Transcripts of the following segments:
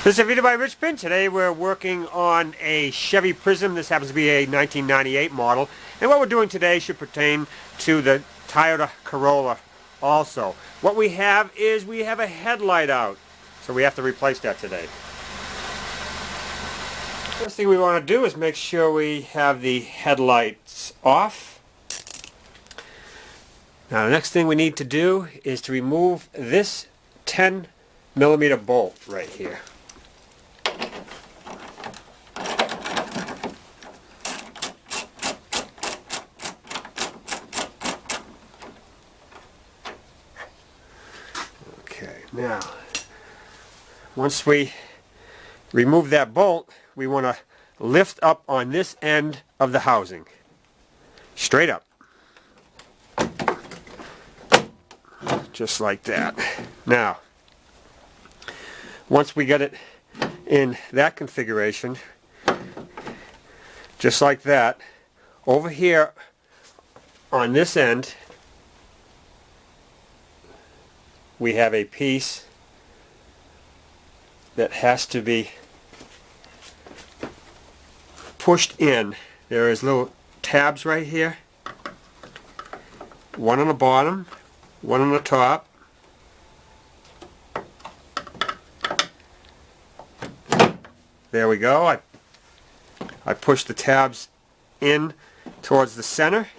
This is a video by Rich Pin. Today we're working on a Chevy Prizm. This happens to be a 1998 model. And what we're doing today should pertain to the Toyota Corolla also. What we have is we have a headlight out. So we have to replace that today. First thing we want to do is make sure we have the headlights off. Now the next thing we need to do is to remove this 10mm bolt right here. Okay, now once we remove that bolt, we want to lift up on this end of the housing. Straight up. Just like that. Now, once we get it in that configuration, just like that, over here on this end, we have a piece that has to be pushed in. There is little tabs right here, one on the bottom, one on the top. There we go. I push the tabs in towards the center.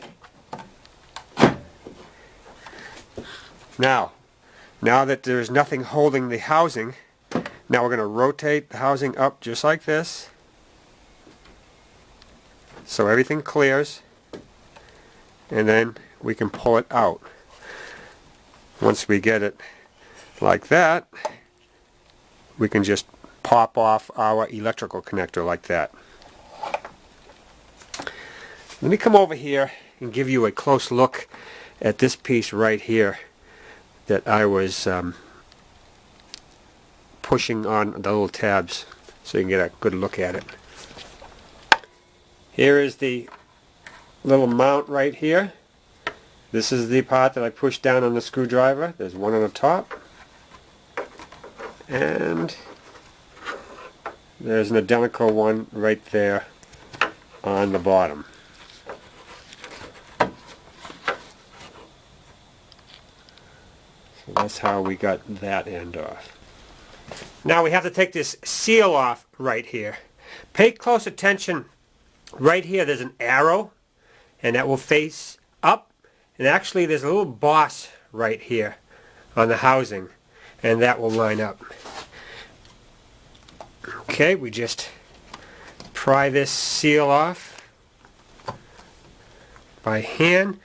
Now that there's nothing holding the housing, now we're going to rotate the housing up just like this, so everything clears, and then we can pull it out. Once we get it like that, we can just pop off our electrical connector like that. Let me come over here and give you a close look at this piece right here that I was pushing on the little tabs, so you can get a good look at it. Here is the little mount right here. This is the part that I pushed down on the screwdriver. There's one on the top, and there's an identical one right there on the bottom. So that's how we got that end off. Now we have to take this seal off right here. Pay close attention. Right here there's an arrow, and that will face up, and actually there's a little boss right here on the housing, and that will line up. Okay, we just pry this seal off by hand.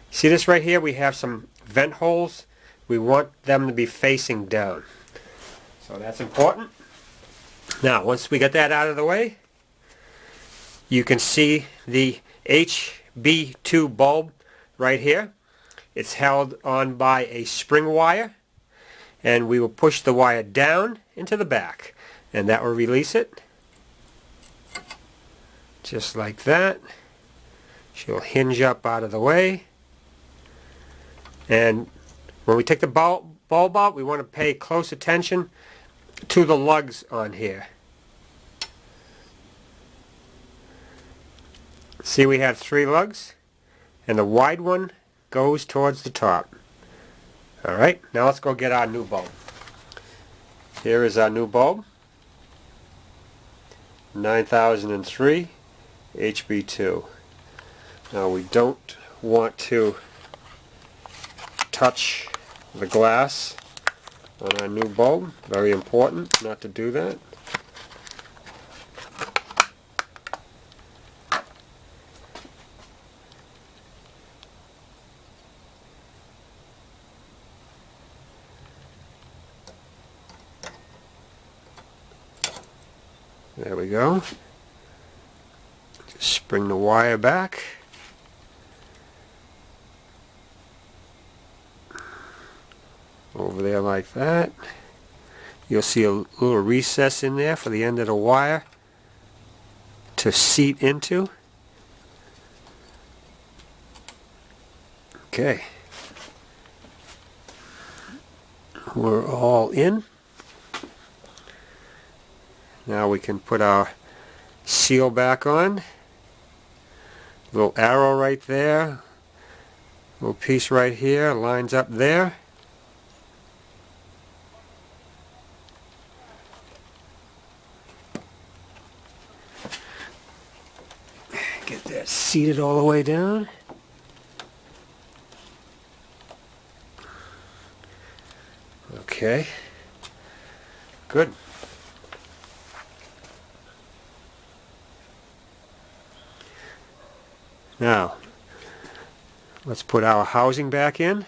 See this right here? We have some vent holes. We want them to be facing down. So that's important. Now, once we get that out of the way, you can see the HB2 bulb right here. It's held on by a spring wire, and we will push the wire down into the back, and that will release it. Just like that. She'll hinge up out of the way. And when we take the bulb out, we want to pay close attention to the lugs on here. See, we have 3 lugs, and the wide one goes towards the top. Alright, now let's go get our new bulb. Here is our new bulb. 9003 HB2. Now we don't want to touch the glass on our new bulb. Very important not to do that. There we go. Just spring the wire back. Over there like that. You'll see a little recess in there for the end of the wire to seat into. Okay. We're all in. Now we can put our seal back on. Little arrow right there. Little piece right here lines up there. Get that seated all the way down. Okay. Good. Now, let's put our housing back in.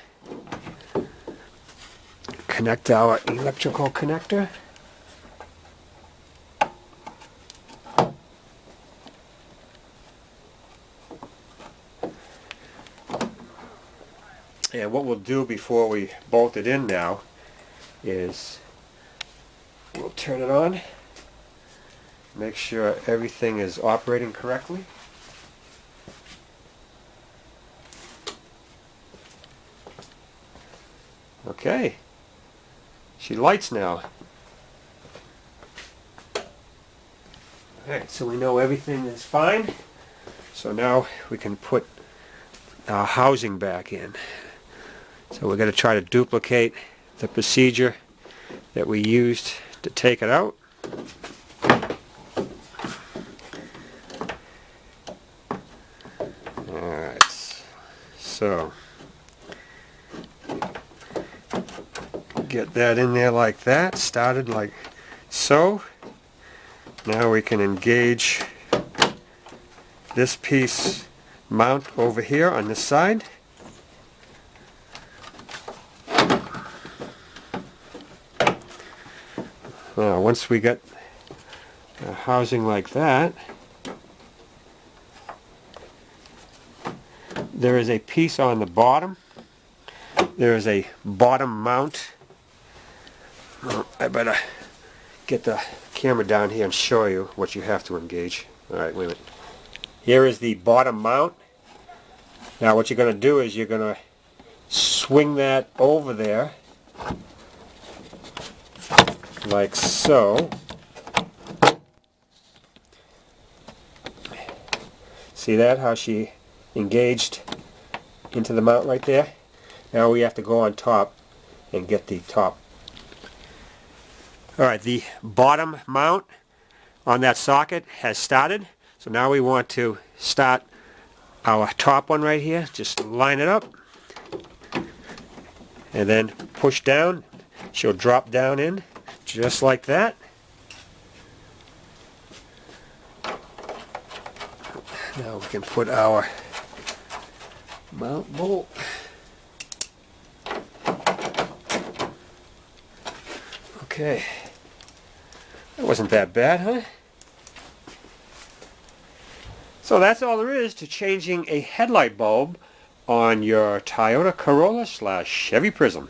Connect our electrical connector. And what we'll do before we bolt it in now is we'll turn it on, make sure everything is operating correctly. Okay, she lights now. Alright, so we know everything is fine. So now we can put our housing back in. So we're going to try to duplicate the procedure that we used to take it out. Alright, so get that in there like that, started like so. Now we can engage this piece mount over here on this side. Now once we get a housing like that, there is a piece on the bottom. There is a bottom mount. I better get the camera down here and show you what you have to engage. Alright, wait a minute. Here is the bottom mount. Now what you're going to do is you're going to swing that over there like so. See that? How she engaged into the mount right there? Now we have to go on top and get the top. Alright, the bottom mount on that socket has started. So now we want to start our top one right here. Just line it up and then push down. She'll drop down in just like that. Now we can put our mount bolt. Okay. That wasn't that bad, huh? So that's all there is to changing a headlight bulb on your Toyota Corolla / Chevy Prizm.